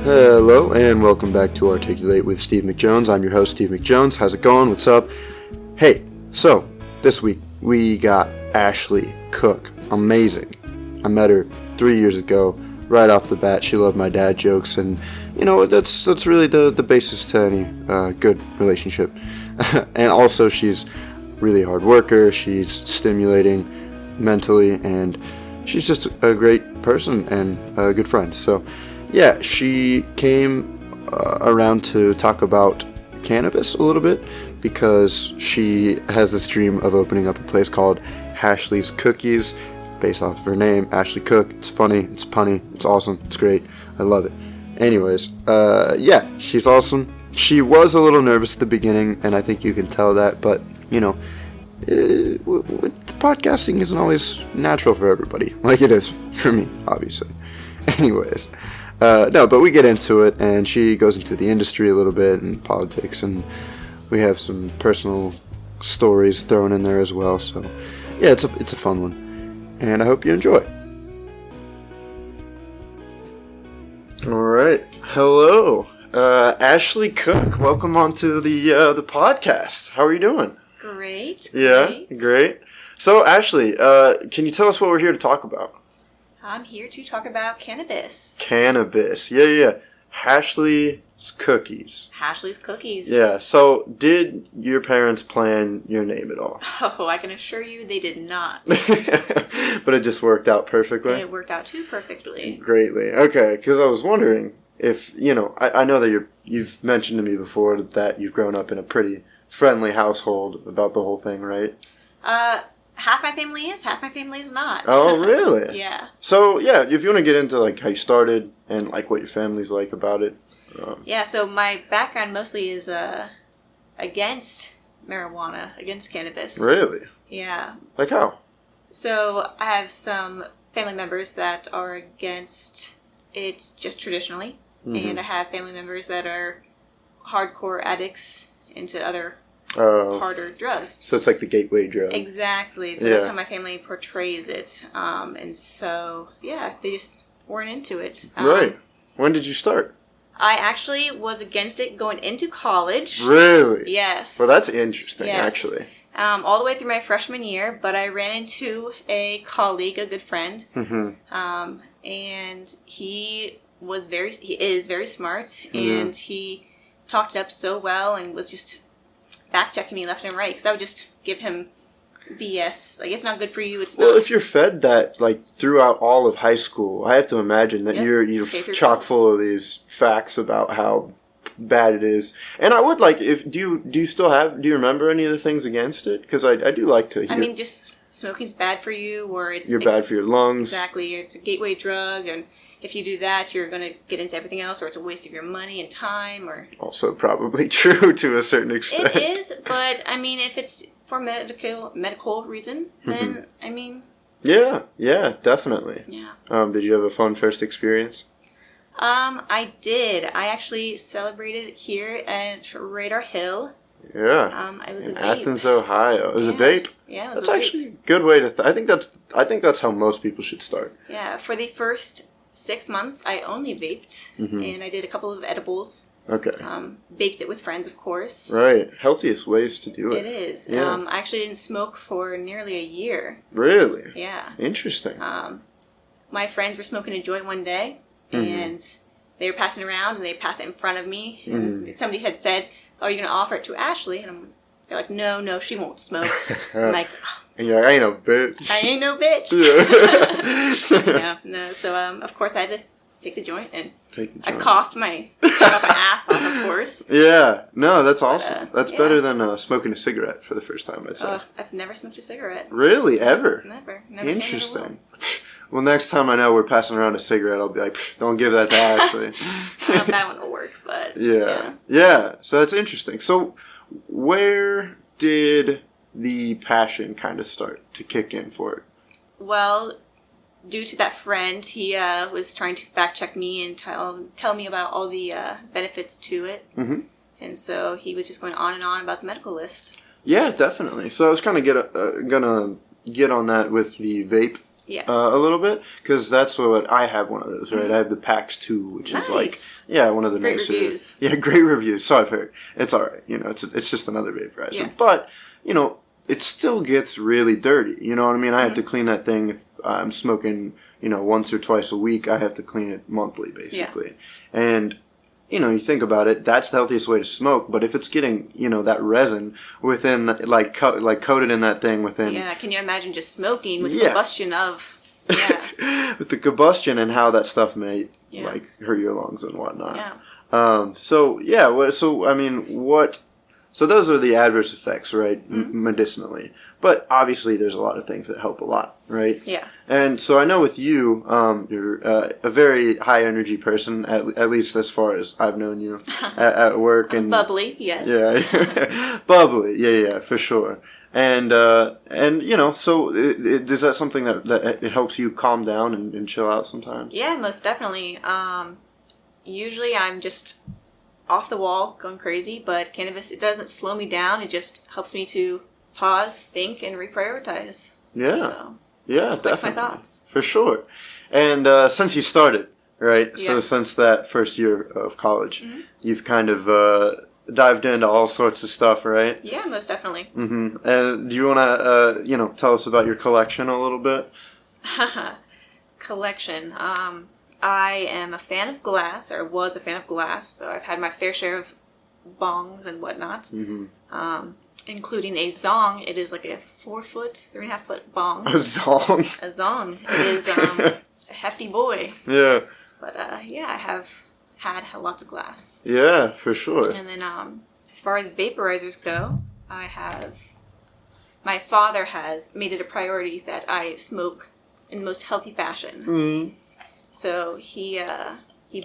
Hello, and welcome back to Articulate with Steve McJones. I'm your host, Steve McJones. How's it going? What's up? Hey, so, this week, we got Ashley Cook. Amazing. I met her 3 years ago. Right off the bat, she loved my dad jokes, and, you know, that's really the basis to any good relationship. And also, she's really hard worker. She's stimulating mentally, and she's just a great person and a good friend. So, yeah, she came around to talk about cannabis a little bit because she has this dream of opening up a place called Hashley's Cookies, based off of her name, Ashley Cook. It's funny, it's punny, it's awesome, it's great. I love it. Anyways, yeah, she's awesome. She was a little nervous at the beginning, and I think you can tell that, but, you know, podcasting isn't always natural for everybody, like it is for me, obviously. Anyways, no, but we get into it, and she goes into the industry a little bit, and politics, and we have some personal stories thrown in there as well, so, yeah, it's a fun one. And I hope you enjoy. Alright. Hello. Ashley Cook. Welcome onto the podcast. How are you doing? Great. Yeah, great. So, Ashley, can you tell us what we're here to talk about? I'm here to talk about cannabis. Cannabis. Yeah. Hashley's Cookies. Hashley's Cookies. Yeah, so did your parents plan your name at all? Oh, I can assure you they did not. But it just worked out perfectly? It worked out too perfectly. Greatly. Okay, because I was wondering if, you know, I know that you've mentioned to me before that you've grown up in a pretty friendly household about the whole thing, right? Half my family is, half my family is not. Oh, really? Yeah. So, yeah, if you want to get into, like, how you started and, like, what your family's like about it. Yeah, so my background mostly is against marijuana, against cannabis. Really? Yeah. Like how? So I have some family members that are against it just traditionally, and I have family members that are hardcore addicts into other harder drugs. So it's like the gateway drug. Exactly. So that's how my family portrays it. And so, yeah, they just weren't into it. Right. When did you start? I actually was against it going into college. Really? Yes. Well, that's interesting, yes. Actually. All the way through my freshman year, but I ran into a colleague, a good friend, and he is very smart, and he talked it up so well and was just fact-checking me left and right, because I would just give him BS. Like, it's not good for you, it's not. Well, if you're fed that, like, throughout all of high school, I have to imagine that you're chock full of these facts about how bad it is. And I would like, do you remember any of the things against it? Because I do like to hear. I mean, just smoking's bad for you, or you're bad for your lungs. Exactly. It's a gateway drug, and if you do that, you're going to get into everything else, or it's a waste of your money and time, or... Also probably true to a certain extent. It is, but, I mean, if it's for medical reasons, then, I mean... Yeah, definitely. Yeah. Did you have a fun first experience? I did. I actually celebrated here at Radar Hill. Yeah. It was in a vape. Athens, Ohio. It was a vape? Yeah, it was that's a vape. Actually a good way to... I think that's how most people should start. Yeah, for the first 6 months, I only vaped, and I did a couple of edibles. Okay. Baked it with friends, of course. Right. Healthiest ways to do it. It is. Yeah. I actually didn't smoke for nearly a year. Really? Yeah. Interesting. My friends were smoking a joint one day, and they were passing around, and they passed it in front of me, and somebody had said, "Oh, you're going to offer it to Ashley?" And they're like, no, she won't smoke. I'm like... And you're like, I ain't no bitch. I ain't no bitch. Yeah. No. So, of course, I had to take the joint, and I coughed my ass off, of course. Yeah. No, that's awesome. That's better than smoking a cigarette for the first time, I'd say. I've never smoked a cigarette. Really? Ever? Never. Interesting. Well, next time I know we're passing around a cigarette, I'll be like, don't give that to Ashley. I don't know if that one will work, but... Yeah. So that's interesting. So, where did the passion kind of start to kick in for it? Well, due to that friend, he was trying to fact check me and tell me about all the benefits to it. And so he was just going on and on about the medical list. Yeah, definitely. So I was kind of gonna get on that with the vape Yeah. A little bit, because that's what I have one of those, right? I have the PAX 2, which is like, one of the great nicer. Reviews. Yeah, great reviews. So I've heard. It's all right. It's just another vaporizer. Yeah. But, it still gets really dirty. You know what I mean? I have to clean that thing if I'm smoking, once or twice a week. I have to clean it monthly, basically. Yeah. And, you think about it, that's the healthiest way to smoke. But if it's getting, that resin within, coated in that thing within... Yeah, can you imagine just smoking with the combustion of... Yeah. With the combustion and how that stuff may, hurt your lungs and whatnot. Yeah. So those are the adverse effects, right? Medicinally. But obviously there's a lot of things that help a lot, right? Yeah. And so I know with you, you're a very high energy person, at least as far as I've known you at work. And bubbly, yes. Yeah. Bubbly, yeah, for sure. And so is that something that it helps you calm down and chill out sometimes? Yeah, most definitely. Usually I'm just off the wall, going crazy, but cannabis, it doesn't slow me down. It just helps me to pause, think, and reprioritize. Yeah. So, yeah, definitely. My thoughts. For sure. And since you started, right? Yeah. So since that first year of college, you've kind of dived into all sorts of stuff, right? Yeah, most definitely. Mm-hmm. And do you want to, tell us about your collection a little bit? Collection. I am a fan of glass, or was a fan of glass, so I've had my fair share of bongs and whatnot, including a zong. It is like a 3.5 foot bong. A zong? A zong. It is a hefty boy. Yeah. But I have had lots of glass. Yeah, for sure. And then as far as vaporizers go, my father has made it a priority that I smoke in the most healthy fashion. Mm. So he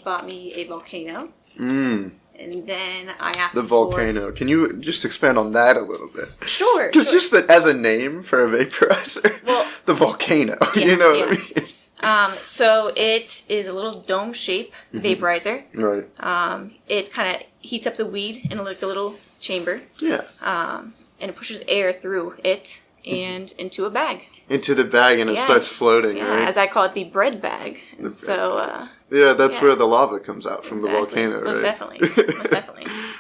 bought me a volcano. Mm. And then I asked the volcano. Can you just expand on that a little bit? Sure. Because just as a name for a vaporizer, the volcano. Yeah, you know what I mean? So it is a little dome shape vaporizer. Right. It kind of heats up the weed in a little chamber. Yeah. And it pushes air through it and into a bag. Into the bag, and it starts floating, right? As I call it, the bread bag. And so, that's where the lava comes out from the volcano, right? Most definitely.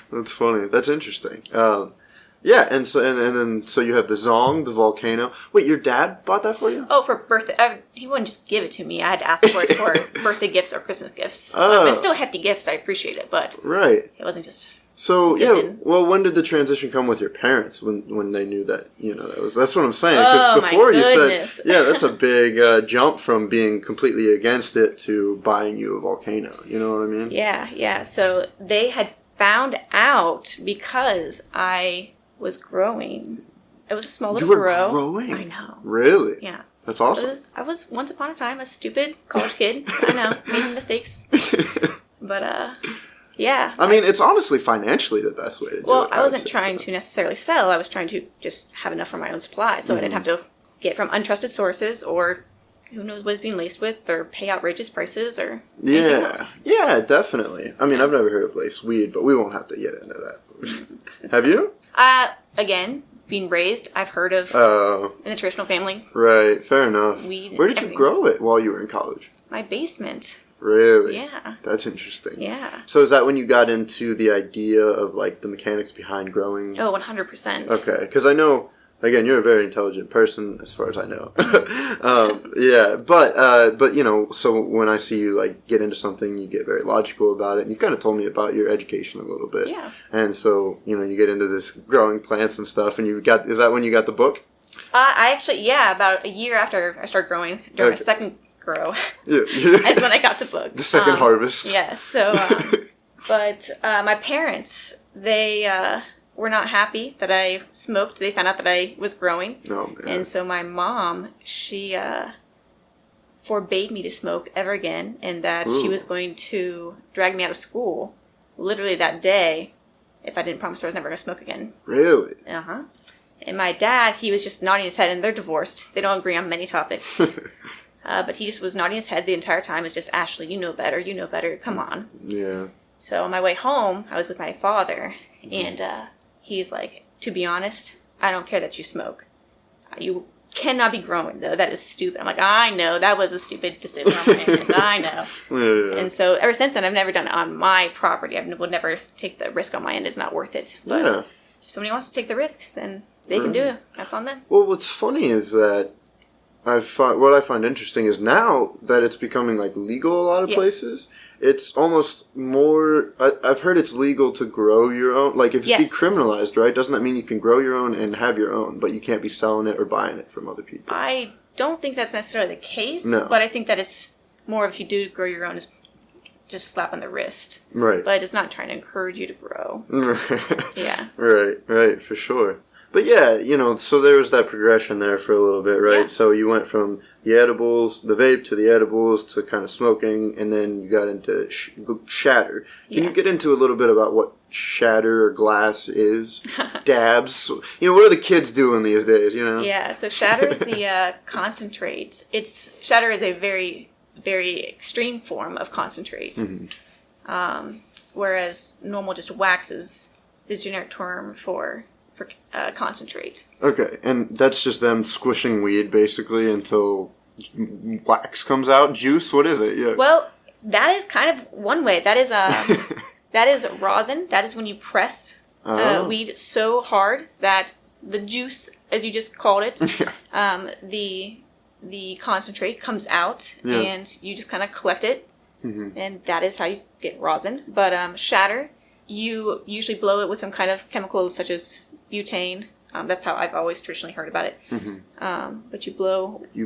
That's funny. That's interesting. And so you have the zong, the volcano. Wait, your dad bought that for you? Oh, for birthday. He wouldn't just give it to me. I had to ask for it for birthday gifts or Christmas gifts. But it's still hefty gifts. I appreciate it, but it wasn't just... So, when did the transition come with your parents when they knew that, that's what I'm saying. Because before you said, that's a big jump from being completely against it to buying you a volcano. You know what I mean? Yeah. So they had found out because I was growing. It was a small little grow. You were growing? I know. Really? Yeah. That's awesome. I was once upon a time a stupid college kid. I know. Making mistakes. But, yeah. I mean, it's honestly financially the best way to do it. Well, I wasn't trying to necessarily sell. I was trying to just have enough for my own supply, so I didn't have to get from untrusted sources or who knows what it's being laced with or pay outrageous prices or anything else. Yeah, definitely. I mean, I've never heard of laced weed, but we won't have to get into that. Have you? Again, being raised, I've heard of in the traditional family. Right, fair enough. Weed. Where did you grow it while you were in college? My basement. Really? Yeah. That's interesting. Yeah. So is that when you got into the idea of, the mechanics behind growing? Oh, 100%. Okay. Because I know, again, you're a very intelligent person, as far as I know. But so when I see you, get into something, you get very logical about it. And you've kind of told me about your education a little bit. Yeah. And so, you get into this growing plants and stuff, and is that when you got the book? I actually, about a year after I started growing, during my second grow. That's when I got the book. The second harvest. Yes. So, but my parents, they were not happy that I smoked. They found out that I was growing. Oh, man. And so my mom, she forbade me to smoke ever again, and that she was going to drag me out of school literally that day if I didn't promise her I was never going to smoke again. Really? Uh-huh. And my dad, he was just nodding his head, and they're divorced. They don't agree on many topics. But he just was nodding his head the entire time. It's just, Ashley, you know better, come on. Yeah. So on my way home, I was with my father, and he's like, to be honest, I don't care that you smoke. You cannot be growing, though. That is stupid. I'm like, I know. That was a stupid decision on my end. I know. Yeah. And so ever since then, I've never done it on my property. I would never take the risk on my end. It's not worth it. But if somebody wants to take the risk, then they can do it. That's on them. Well, what's funny is that what I find interesting is now that it's becoming like legal a lot of places, it's almost more. I've heard it's legal to grow your own. Like if it's decriminalized, right? Doesn't that mean you can grow your own and have your own, but you can't be selling it or buying it from other people? I don't think that's necessarily the case. No. But I think that it's more if you do grow your own, is just a slap on the wrist. Right. But it's not trying to encourage you to grow. Yeah. Right, for sure. But yeah, so there was that progression there for a little bit, right? Yeah. So you went from the edibles, the vape, to the edibles, to kind of smoking, and then you got into shatter. Can you get into a little bit about what shatter or glass is? Dabs? What are the kids doing these days, Yeah, so shatter is the concentrate. Shatter is a very, very extreme form of concentrate. Mm-hmm. Whereas normal just wax is the generic term for concentrate. Okay, and that's just them squishing weed basically until wax comes out. Juice? What is it? Yeah. Well, that is kind of one way. That is that is rosin. That is when you press weed so hard that the juice, as you just called it, the concentrate comes out, and you just kind of collect it, and that is how you get rosin. But shatter, you usually blow it with some kind of chemicals such as butane. That's how I've always traditionally heard about it. Mm-hmm. But you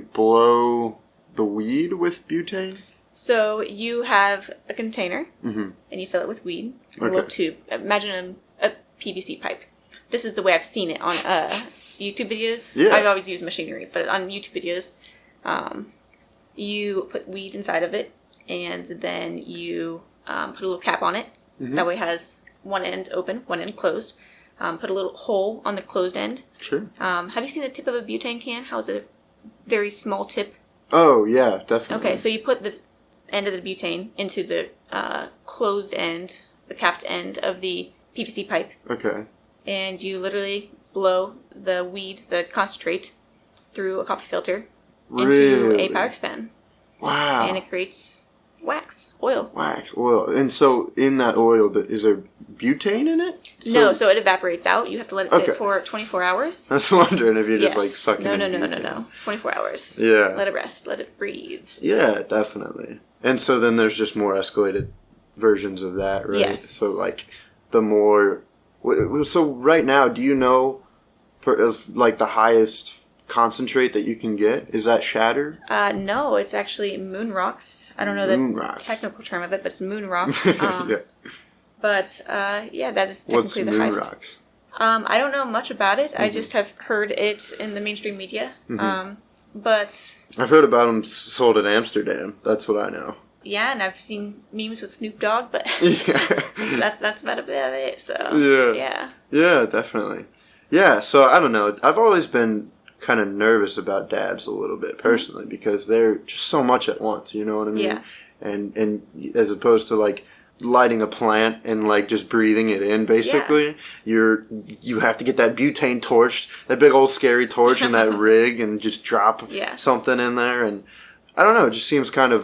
blow the weed with butane? So you have a container, and you fill it with weed. A little tube. Imagine a PVC pipe. This is the way I've seen it on YouTube videos. Yeah. I've always used machinery, but on YouTube videos, you put weed inside of it, and then you put a little cap on it. Mm-hmm. So that way it has one end open, one end closed. Put a little hole on the closed end. Sure. Have you seen the tip of a butane can? How is it a very small tip? Oh, yeah, definitely. Okay, so you put the end of the butane into the closed end, the capped end of the PVC pipe. Okay. And you literally blow the weed, the concentrate, through a coffee filter into a Pyrex pen. Wow. And it creates oil. And so in that oil, is there butane in it? No, so it evaporates out. You have to let it sit for 24 hours. I was wondering if you're just sucking in butane. No. 24 hours. Yeah. Let it rest. Let it breathe. Yeah, definitely. And so then there's just more escalated versions of that, right? Yes. So the more... So right now, do you know the highest concentrate that you can get? Is that shatter? No, it's actually moon rocks. I don't know the technical term of it, but it's moon rocks. Yeah. But that is technically the highest. What's moon rocks? I don't know much about it. Mm-hmm. I just have heard it in the mainstream media. Mm-hmm. But I've heard about them sold in Amsterdam. That's what I know. Yeah, and I've seen memes with Snoop Dogg, but that's about it. So yeah, definitely. Yeah, so I don't know. I've always been kind of nervous about dabs a little bit personally because they're just so much at once. You know what I mean? Yeah. And as opposed to lighting a plant and just breathing it in, basically, you have to get that butane torch, that big old scary torch, and that rig, and just drop something in there. And I don't know, it just seems kind of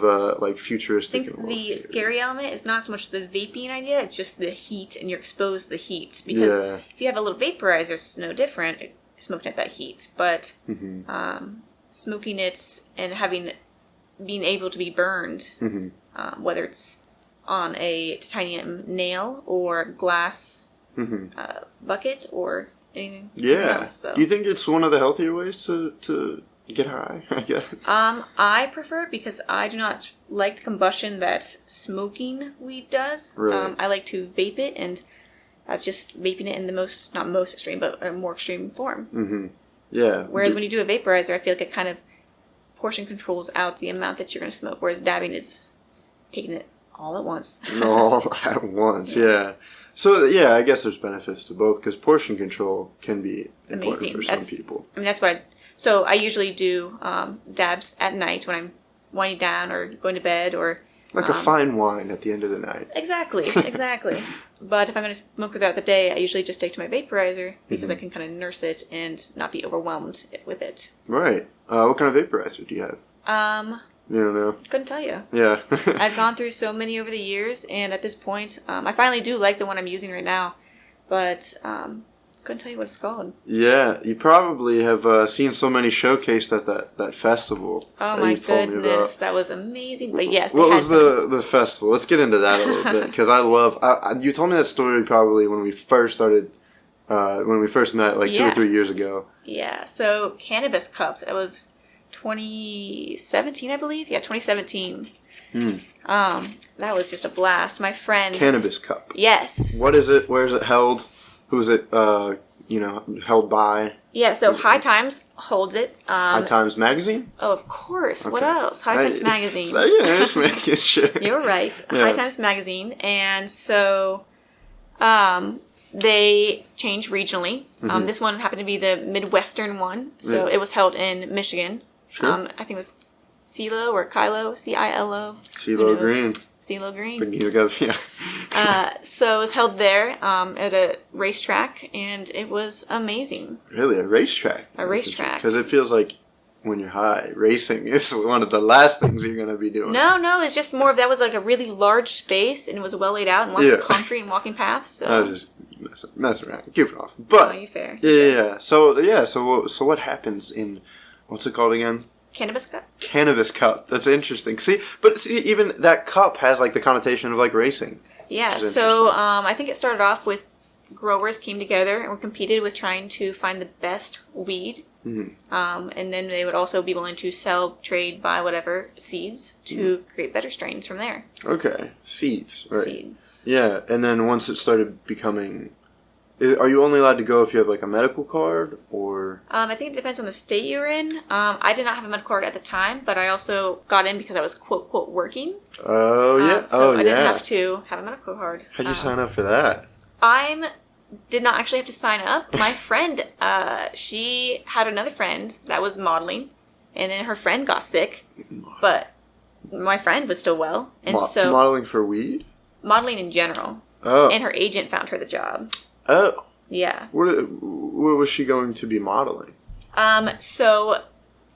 futuristic. I think the scary element is not so much the vaping idea; it's just the heat, and you're exposed to the heat. Because if you have a little vaporizer, it's no different. Smoking at that heat, but smoking it and being able to be burned, whether it's on a titanium nail or glass bucket or anything else. So. Do you think it's one of the healthier ways to get high, I guess? I prefer it because I do not like the combustion that smoking weed does. Right. I like to vape it, and that's just vaping it in the not most extreme, but a more extreme form. Mm-hmm. Yeah. Whereas when you do a vaporizer, I feel like it kind of portion controls out the amount that you're going to smoke, whereas dabbing is taking it all at once. All at once, yeah. So, yeah, I guess there's benefits to both, because portion control can be important for some people. I mean, that's what So I usually do dabs at night when I'm winding down or going to bed, or Like a fine wine at the end of the night. Exactly. But if I'm going to smoke throughout the day, I usually just take to my vaporizer because I can kind of nurse it and not be overwhelmed with it. Right. What kind of vaporizer do you have? You don't know? Couldn't tell you. Yeah. I've gone through so many over the years, and at this point, I finally do like the one I'm using right now, but couldn't tell you what it's called. Yeah, you probably have seen so many showcased at that festival. Oh my goodness, that was amazing. But yes, what was the festival? Let's get into that a little bit because I love. You told me that story probably when we first started, when we first met, like 2 or 3 years ago. Yeah. So Cannabis Cup. That was 2017, I believe. Yeah, 2017. That was just a blast. My friend. Cannabis Cup. Yes. What is it? Where is it held? Who's it? Held by? Yeah, so High Times holds it. High Times Magazine? Oh, of course. Okay. What else? High Times Magazine. So, yeah, just making sure. You're right. Yeah. High Times Magazine. And so they change regionally. This one happened to be the Midwestern one. So it was held in Michigan. Sure. I think it was CeeLo or Kylo, C-I-L-O. CeeLo Green. CeeLo Green. So it was held there at a racetrack, and it was amazing. Really? A racetrack? A racetrack. Because it feels like when you're high, racing is one of the last things you're going to be doing. No, it's just more of that was like a really large space, and it was well laid out, and lots of concrete and walking paths. So. I was just messing around, goofing off. But, you fair. Yeah. So what happens in, what's it called again? Cannabis Cup? Cannabis Cup. That's interesting. See, even that cup has like the connotation of like racing. Yeah, so I think it started off with growers came together and were competed with trying to find the best weed. And then they would also be willing to sell, trade, buy whatever seeds to create better strains from there. Okay. Seeds. Right. Seeds. Yeah, and then once it started becoming... Are you only allowed to go if you have like a medical card or? I think it depends on the state you're in. I did not have a medical card at the time, but I also got in because I was quote quote working. Oh yeah. So I didn't have to have a medical card. How'd you sign up for that? I did not actually have to sign up. My friend, she had another friend that was modeling, and then her friend got sick, but my friend was still well, and so modeling for weed. Modeling in general. Oh. And her agent found her the job. Oh. Yeah. Where was she going to be modeling? So,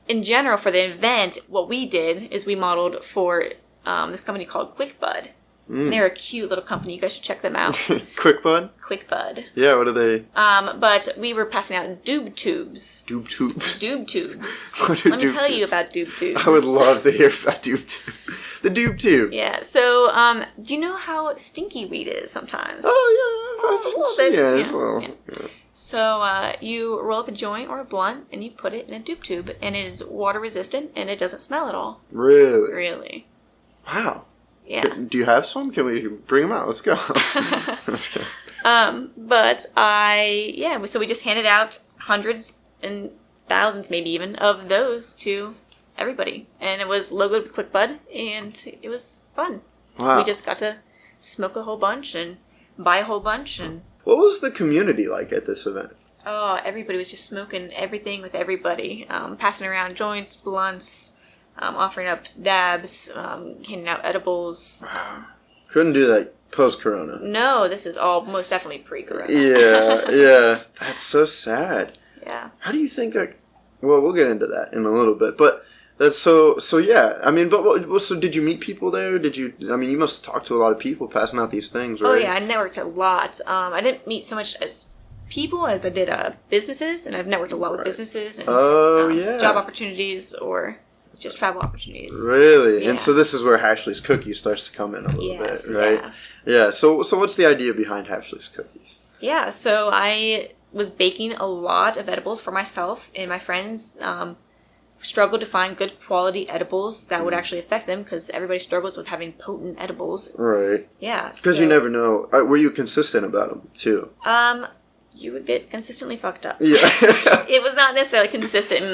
in general, for the event, what we did is we modeled for this company called QuickBud. They're a cute little company. You guys should check them out. QuickBud? QuickBud. Yeah, what are they? But we were passing out doob tubes. Doob tubes? Doob tubes. Let me tell you about doob tubes. I would love to hear about doob tube. The doob tube. Yeah, so do you know how stinky weed is sometimes? Oh, yeah. It's a little. Yeah. So you roll up a joint or a blunt and you put it in a doob tube, and it is water resistant and it doesn't smell at all. Really? Really. Wow. Yeah. Do you have some? Can we bring them out? Let's go. So we just handed out hundreds and thousands, maybe even, of those to everybody. And it was logoed with QuickBud, and it was fun. Wow. We just got to smoke a whole bunch and buy a whole bunch. And what was the community like at this event? Oh, everybody was just smoking everything with everybody. Passing around joints, blunts, offering up dabs, handing out edibles. Couldn't do that post-corona. No, this is all most definitely pre-corona. Yeah. That's so sad. Yeah. How do you think that... Well, we'll get into that in a little bit, but... That's so yeah. I mean, so did you meet people there? You must have talked to a lot of people passing out these things, right? Oh, yeah, I networked a lot. I didn't meet so much as people as I did businesses, and I've networked a lot with businesses and job opportunities or just travel opportunities. Really? Yeah. And so this is where Hashley's Cookies starts to come in a little bit, right? Yeah. So what's the idea behind Hashley's Cookies? Yeah, so I was baking a lot of edibles for myself, and my friends struggled to find good quality edibles that would actually affect them, because everybody struggles with having potent edibles. Right. Yeah. Because you never know. Were you consistent about them, too? You would get consistently fucked up. Yeah. It was not necessarily consistent in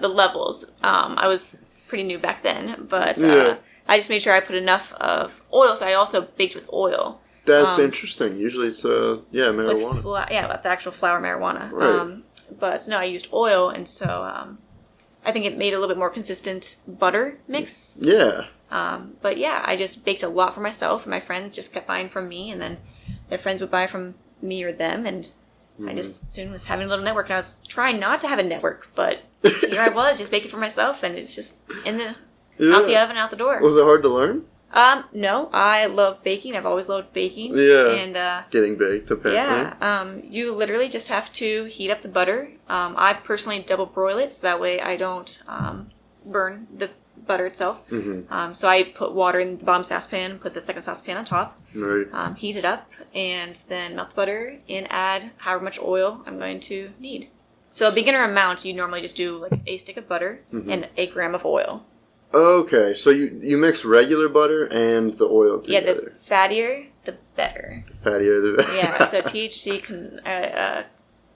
the levels. I was pretty new back then, but I just made sure I put enough of oil, so I also baked with oil. That's interesting. Usually it's, marijuana. With the actual flower marijuana. Right. But no, I used oil, and so I think it made a little bit more consistent butter mix. Yeah. But yeah, I just baked a lot for myself, and my friends just kept buying from me, and then their friends would buy from me or them, and I just soon was having a little network, and I was trying not to have a network, but here I was just baking for myself, and it's just out the oven, out the door. Was it hard to learn? No, I love baking. I've always loved baking. Yeah. And, getting baked, apparently. Yeah. You literally just have to heat up the butter. I personally double broil it, so that way I don't, burn the butter itself. So I put water in the bottom saucepan, put the second saucepan on top, Right. heat it up, and then melt the butter and add however much oil I'm going to need. So a beginner amount, you normally just do like a stick of butter and 8 grams of oil. Okay, so you mix regular butter and the oil together. Yeah, the fattier, the better. The fattier, the better. Yeah, so THC can...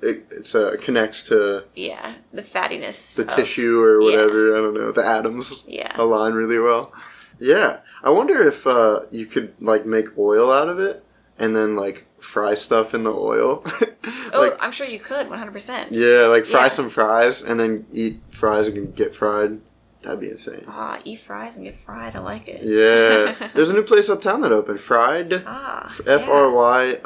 it connects to the fattiness. The tissue or whatever, I don't know, the atoms align really well. Yeah, I wonder if you could, like, make oil out of it and then, like, fry stuff in the oil. I'm sure you could, 100%. Yeah, like fry some fries and then eat fries and get fried. That'd be insane. Eat fries and get fried. I like it. Yeah. There's a new place uptown that opened. Fried. FRY''D.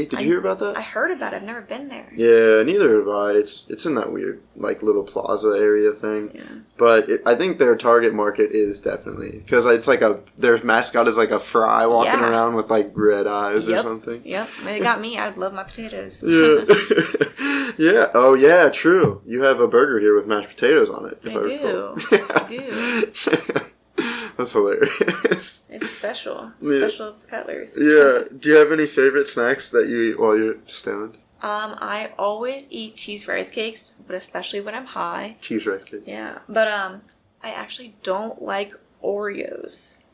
Did you hear about that? I heard about it. I've never been there. Yeah, neither have I. It's in that weird, like, little plaza area thing. Yeah. But I think their target market is definitely... Because it's like their mascot is like a fry walking around with, like, red eyes or something. Yep. They got me. I love my potatoes. Yeah. Yeah. Oh, yeah, true. You have a burger here with mashed potatoes on it. I do. I do. That's hilarious. It's special. It's special of the Cutlers. Yeah. Do you have any favorite snacks that you eat while you're stoned? I always eat cheese rice cakes, but especially when I'm high. Cheese rice cake. Yeah. But I actually don't like Oreos.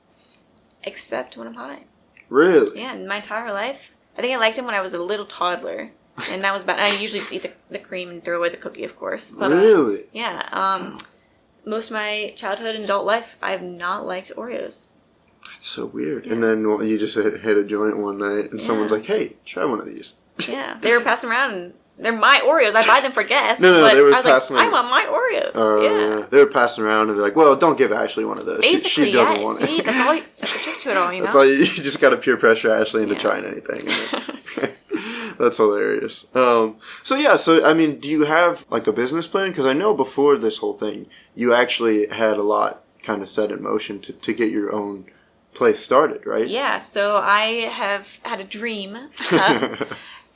Except when I'm high. Really? Yeah, in my entire life. I think I liked them when I was a little toddler. And that was about... I usually just eat the cream and throw away the cookie, of course. But, really? Yeah. Most of my childhood and adult life, I have not liked Oreos. That's so weird. Yeah. And then you just hit a joint one night, and someone's like, "Hey, try one of these." Yeah, they were passing around, and they're my Oreos. I buy them for guests. No, but they were I was passing. I want my Oreos. Yeah, they were passing around, and they're like, "Well, don't give Ashley one of those. Basically, she doesn't want it." See, that's the trick to it all. You know, that's all. You just got to peer pressure Ashley into trying anything. That's hilarious. So I mean, do you have like a business plan? Because I know before this whole thing, you actually had a lot kind of set in motion to get your own place started, right? Yeah. So I have had a dream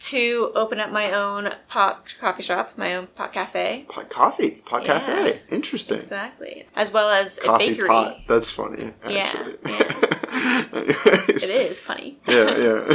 to open up my own pot coffee shop, my own pot cafe. Pot cafe. Interesting. Exactly. As well as coffee a bakery. Pot. That's funny. Actually. It is funny. Yeah.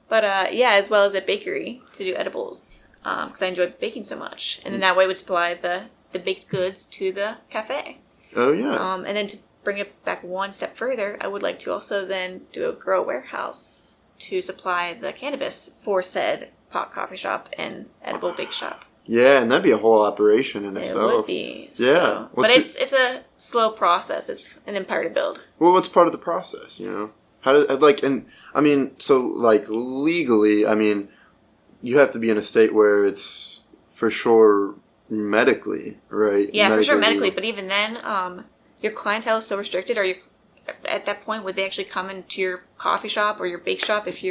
But as well as a bakery to do edibles, because I enjoyed baking so much, and then that way would supply the baked goods to the cafe. Oh yeah. And then to bring it back one step further, I would like to also then do a grow warehouse to supply the cannabis for said pot coffee shop and edible bake shop. Yeah, and that'd be a whole operation in itself. It would be. Yeah. So. But it's a slow process. It's an empire to build. Well, what's part of the process, you know? How legally, I mean, you have to be in a state where it's for sure medically, right? Yeah, for sure medically, but even then, your clientele is so restricted. Are you at that point, would they actually come into your coffee shop or your bake shop if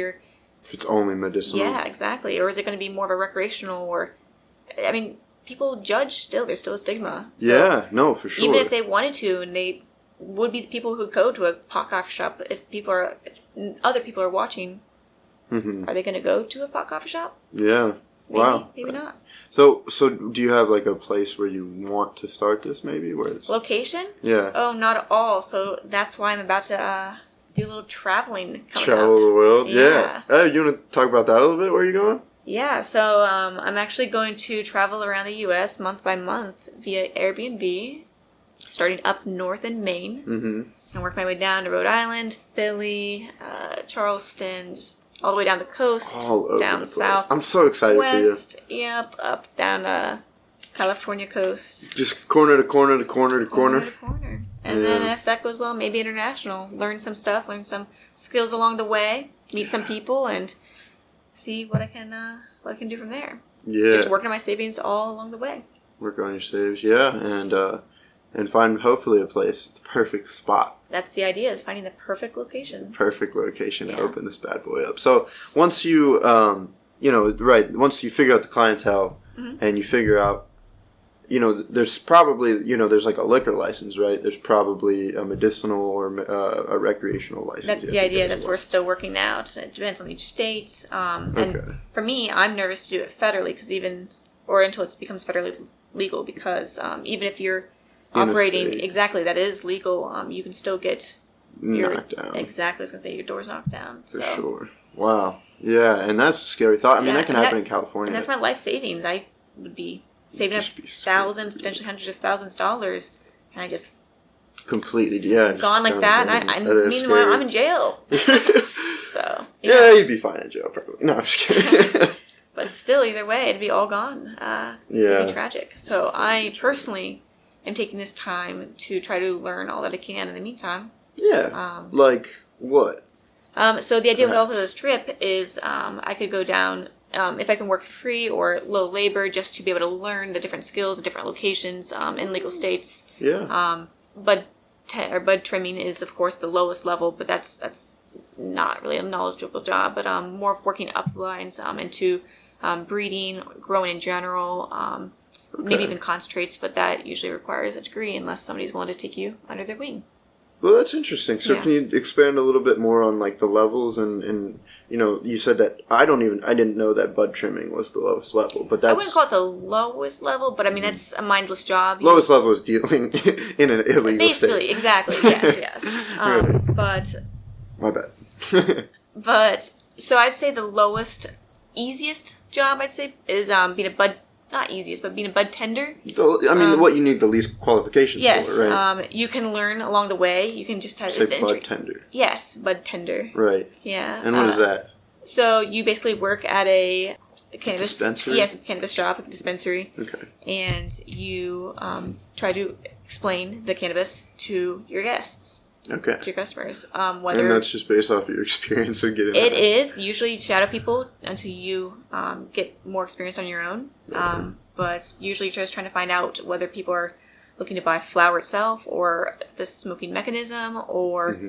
it's only medicinal? Yeah, exactly. Or is it going to be more of a recreational or... I mean, people judge still. There's still a stigma. So yeah, no, for sure. Even if they wanted to, and they would be the people who go to a pot coffee shop, if other people are watching, are they going to go to a pot coffee shop? Yeah. Maybe, wow. Maybe not. So do you have like a place where you want to start this? Maybe where it's location? Yeah. Oh, not at all. So that's why I'm about to do a little traveling. Travel the world. Yeah. You want to talk about that a little bit? Where are you going? Yeah. So I'm actually going to travel around the U.S. month by month via Airbnb. Starting up north in Maine, and work my way down to Rhode Island, Philly, Charleston, just all the way down the coast, all over down the place. south. I'm so excited west, for you. Yep, up down California coast. Just corner to corner to corner to corner. And then if that goes well, maybe international. Learn some stuff, learn some skills along the way, meet some people, and see what I can do from there. Yeah. Just working on my savings all along the way. Work on your saves, yeah, and and find hopefully a place, the perfect spot. That's the idea, is finding the perfect location. Perfect location to open this bad boy up. So once you, once you figure out the clientele and you figure out, there's probably, there's like a liquor license, right? There's probably a medicinal or a recreational license. That's the idea. That's what we're still working out. It depends on each state. And for me, I'm nervous to do it federally until it becomes federally legal, because even if you're operating exactly, that is legal, you can still get knocked down. Exactly, I was going to say your door's knocked down. For sure. Wow. Yeah, and that's a scary thought. I mean, that can happen in California. And that's my life savings. I would be saving up thousands, potentially hundreds of thousands of dollars, and I just completely gone like that. And meanwhile, I'm in jail. So yeah, you'd be fine in jail probably. No, I'm just kidding. But still, either way, it'd be all gone. It'd be tragic. So I personally am taking this time to try to learn all that I can in the meantime. Yeah. Like what? So the idea with all of this trip is I could go down. If I can work for free or low labor, just to be able to learn the different skills at different locations in legal states. Yeah. Bud trimming is, of course, the lowest level, but that's not really a knowledgeable job. But more of working up the lines into breeding, growing in general, maybe even concentrates. But that usually requires a degree unless somebody's willing to take you under their wing. Well, that's interesting. So can you expand a little bit more on like the levels and you said that I didn't know that bud trimming was the lowest level, but that's... I wouldn't call it the lowest level, but I mean, that's a mindless job. Lowest level is dealing in an illegal basically, state. Exactly, yes. Right. But... My bad. But, so I'd say the easiest job, I'd say, is being a bud... Not easiest, but being a bud tender. I mean, what you need the least qualifications for, right? Yes. You can learn along the way. You can just have... Say bud tender. Yes, bud tender. Right. Yeah. And what is that? So you basically work at a cannabis... dispensary? Yes, a cannabis shop, a dispensary. Okay. And you try to explain the cannabis to your guests. Okay. To your customers. And that's just based off of your experience of getting... It is. Usually you shadow people until you get more experience on your own. But usually you're just trying to find out whether people are looking to buy flower itself or the smoking mechanism, or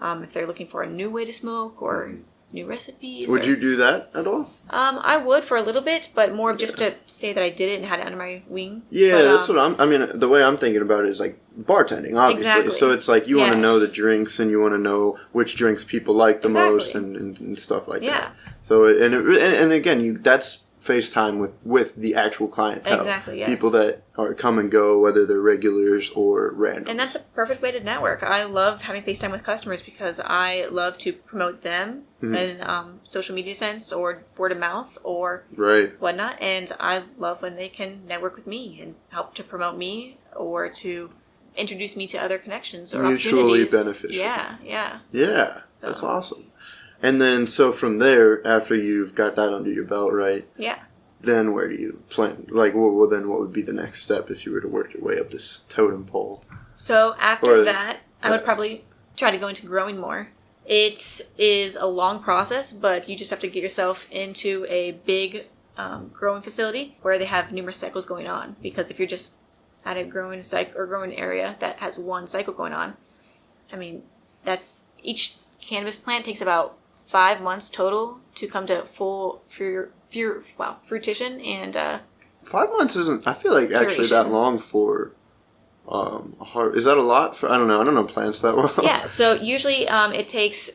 if they're looking for a new way to smoke or new recipes. Would you do that at all? I would for a little bit, but more of just to say that I did it and had it under my wing. Yeah, that's what the way I'm thinking about it is like bartending, obviously. Exactly. So it's like you want to know the drinks and you want to know which drinks people like the most and stuff like that. So, and again, that's FaceTime with the actual clientele. Exactly, yes. People that come and go, whether they're regulars or randoms. And that's a perfect way to network. I love having FaceTime with customers because I love to promote them in social media sense or word of mouth or whatnot. And I love when they can network with me and help to promote me or to introduce me to other connections or mutually opportunities. Beneficial. Yeah. So. That's awesome. And then, so from there, after you've got that under your belt, right? Yeah. Then where do you plan? Like, well, then what would be the next step if you were to work your way up this totem pole? So after that, I would probably try to go into growing more. It is a long process, but you just have to get yourself into a big growing facility where they have numerous cycles going on. Because if you're just at a growing cycle or growing area that has one cycle going on, I mean, each cannabis plant takes about 5 months total to come to full fruition, and 5 months isn't, I feel like, actually that long for is that a lot for, I don't know plants that well. Yeah, so usually it takes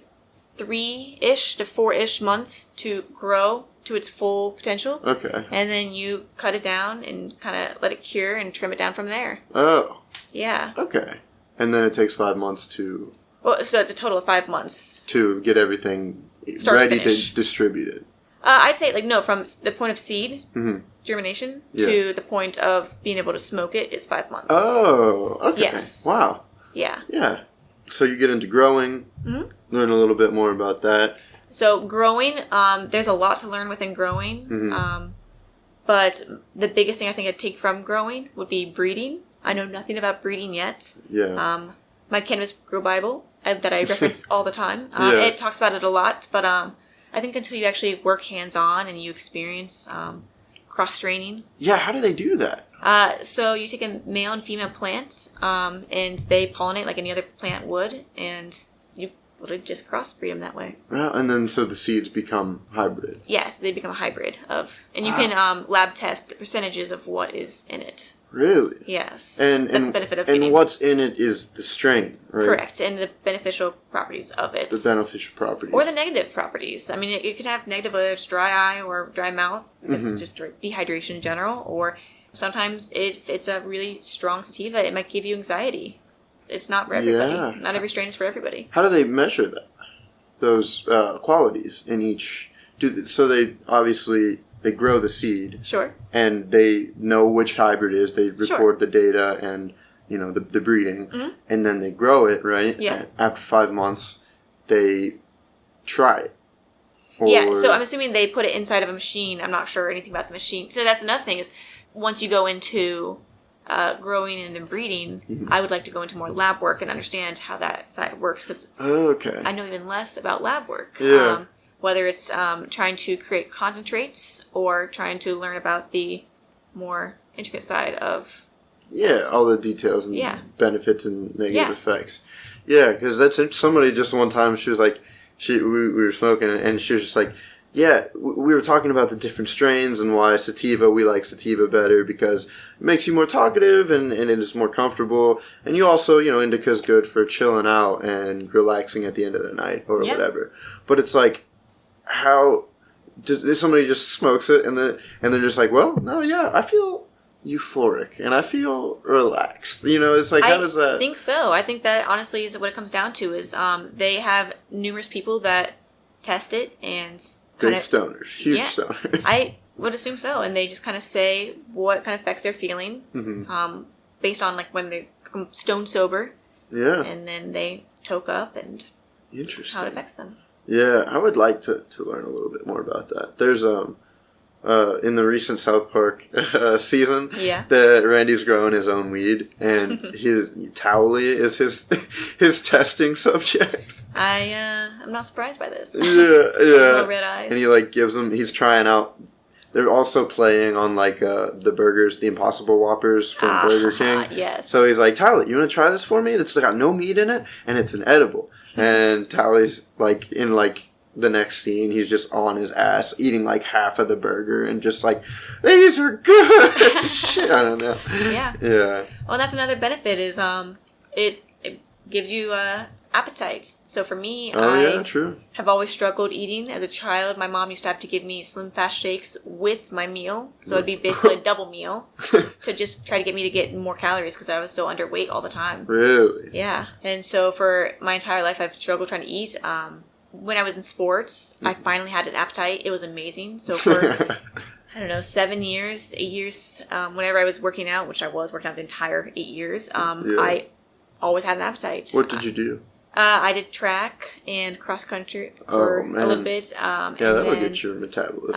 3-ish to 4-ish months to grow to its full potential. Okay. And then you cut it down and kind of let it cure and trim it down from there. Oh. Yeah. Okay. And then it takes 5 months to... Well, so it's a total of 5 months. To get everything ready to distribute it. I'd say, from the point of seed, germination, to the point of being able to smoke it is 5 months. Oh, okay. Yes. Wow. Yeah. Yeah. So you get into growing, learn a little bit more about that. So growing, there's a lot to learn within growing. But the biggest thing I think I'd take from growing would be breeding. I know nothing about breeding yet. Yeah. My Cannabis Grow Bible that I reference all the time. It talks about it a lot, but I think until you actually work hands-on and you experience cross-training. Yeah, how do they do that? So you take a male and female plant, and they pollinate like any other plant would, and you literally just crossbreed them that way. Well, and then so the seeds become hybrids. Yes, they become a hybrid of, and you can lab test the percentages of what is in it. Really? Yes. And that's the benefit of feeding. And what's in it is the strain, right? Correct, and the beneficial properties of it. The beneficial properties. Or the negative properties. I mean, it could have negative, whether it's dry eye or dry mouth, because it's just dehydration in general, or sometimes if it's a really strong sativa, it might give you anxiety. It's not for everybody. Yeah. Not every strain is for everybody. How do they measure that? Those qualities in each... So they obviously... They grow the seed. Sure. And they know which hybrid it is. They record the data and, the breeding. Mm-hmm. And then they grow it, right? Yeah. And after 5 months, they try it. Yeah, so I'm assuming they put it inside of a machine. I'm not sure anything about the machine. So that's another thing is, once you go into growing and then breeding, I would like to go into more lab work and understand how that side works. Because I know even less about lab work. Yeah. Whether it's trying to create concentrates or trying to learn about the more intricate side of... Yeah, all the details and benefits and negative effects. Yeah, because that's somebody just one time, she was like, we were smoking and she was just like, yeah, we were talking about the different strains and why we like sativa better because it makes you more talkative and it is more comfortable. And you also, indica's good for chilling out and relaxing at the end of the night or whatever. But it's like, how does somebody just smokes it and they're just like, well, no, yeah, I feel euphoric and I feel relaxed. It's like, how does that? I think so. I think that honestly is what it comes down to is they have numerous people that test it and big stoners, huge stoners. I would assume so, and they just kind of say what kind of affects their feeling based on like when they're stone sober. Yeah, and then they toke up and how it affects them. Yeah, I would like to learn a little bit more about that. There's in the recent South Park season, that Randy's growing his own weed, and Towley is his testing subject. I'm not surprised by this. Yeah. Red eyes. And he gives him. He's trying out. They're also playing on the burgers, the Impossible Whoppers from Burger King. Yes. So he's like, Tyler, you want to try this for me? It's got no meat in it, and it's an edible. And Tyler's in the next scene, he's just on his ass eating half of the burger and just these are good. Shit, I don't know. Yeah. Yeah. Well, that's another benefit is it gives you appetite. So for me, I have always struggled eating. As a child, my mom used to have to give me Slim Fast shakes with my meal. So it'd be basically a double meal to just try to get me to get more calories because I was so underweight all the time. Really? Yeah. And so for my entire life, I've struggled trying to eat. When I was in sports, I finally had an appetite. It was amazing. So for... I don't know, 7 years, 8 years, whenever I was working out, which I was working out the entire 8 years, I always had an appetite. What did you do? I did track and cross country for a little bit. Yeah, that would get your metabolism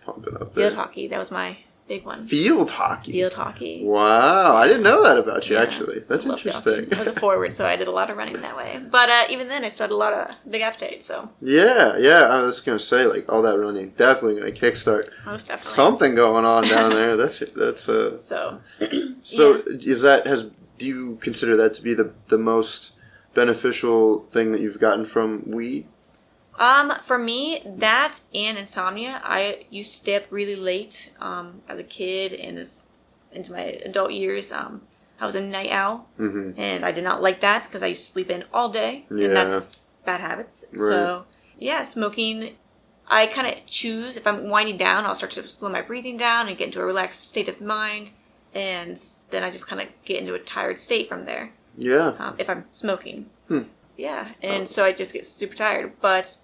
pumping up there. Field hockey, that was my big one. Field hockey? Field hockey. Wow, I didn't know that about you, actually. That's interesting. I was a forward, so I did a lot of running that way. But even then, I still had a lot of big appetite, so. Yeah, I was going to say, all that running, definitely going to kickstart most definitely something going on down there. That's So. Do you consider that to be the most beneficial thing that you've gotten from weed? For me, that and insomnia. I used to stay up really late as a kid and into my adult years. I was a night owl, and I did not like that because I used to sleep in all day, and that's bad habits. Right. So, smoking, I kind of choose. If I'm winding down, I'll start to slow my breathing down and get into a relaxed state of mind, and then I just kind of get into a tired state from there. Yeah. If I'm smoking. Yeah, and so I just get super tired. But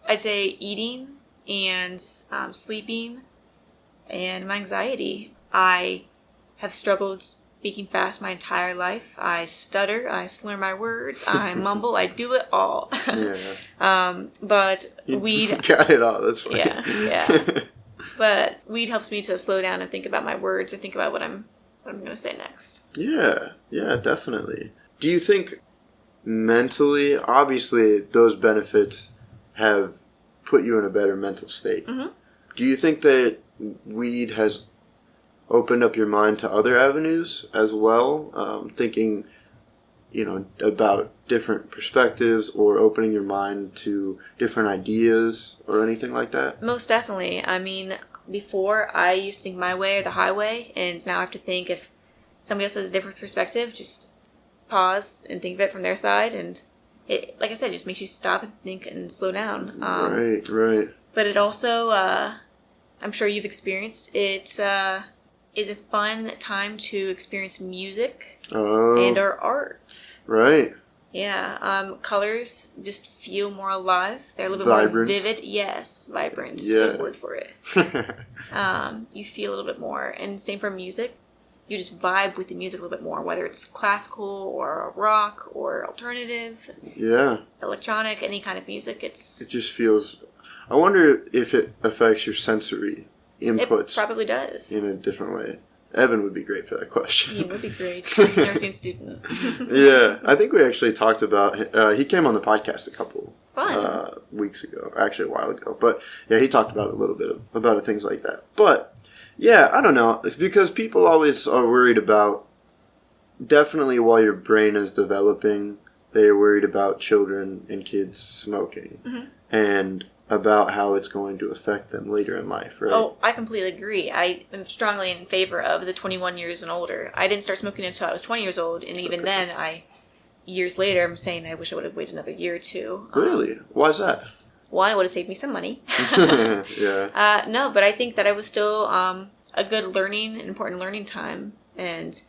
I'd say eating and sleeping and my anxiety. I have struggled speaking fast my entire life. I stutter. I slur my words. I mumble. I do it all. But weed... You got it all. That's funny. Yeah. But weed helps me to slow down and think about my words and think about what I'm going to say next. Yeah, definitely. Do you think mentally, obviously those benefits have put you in a better mental state. Mm-hmm. Do you think that weed has opened up your mind to other avenues as well, thinking, about different perspectives or opening your mind to different ideas or anything like that? Most definitely. I mean, before I used to think my way or the highway, and now I have to think if somebody else has a different perspective, just pause and think of it from their side, and it, like I said, just makes you stop and think and slow down. Right. But it also, I'm sure you've experienced, it is a fun time to experience music and or art. Right. Yeah. Colors just feel more alive. They're a little bit Vibrant. more vivid. Yes, vibrant. Yeah. Good word for it. You feel a little bit more. And same for music. You just vibe with the music a little bit more, whether it's classical or rock or alternative. Yeah. Electronic, any kind of music. It just feels... I wonder if it affects your sensory inputs. It probably does. In a different way. Evan would be great for that question. He would be great. Nursing student. Yeah. I think we actually talked about... he came on the podcast a couple weeks ago. Actually, a while ago. But yeah, he talked about a little bit about things like that. But... yeah, I don't know, because people always are worried about, definitely while your brain is developing, they are worried about children and kids smoking, and about how it's going to affect them later in life, right? Oh, I completely agree. I am strongly in favor of the 21 years and older. I didn't start smoking until I was 20 years old, and even then, years later, I'm saying I wish I would have waited another year or two. Really? Why is that? One, it would have saved me some money. Yeah. No, but I think that it was still a good important learning time. And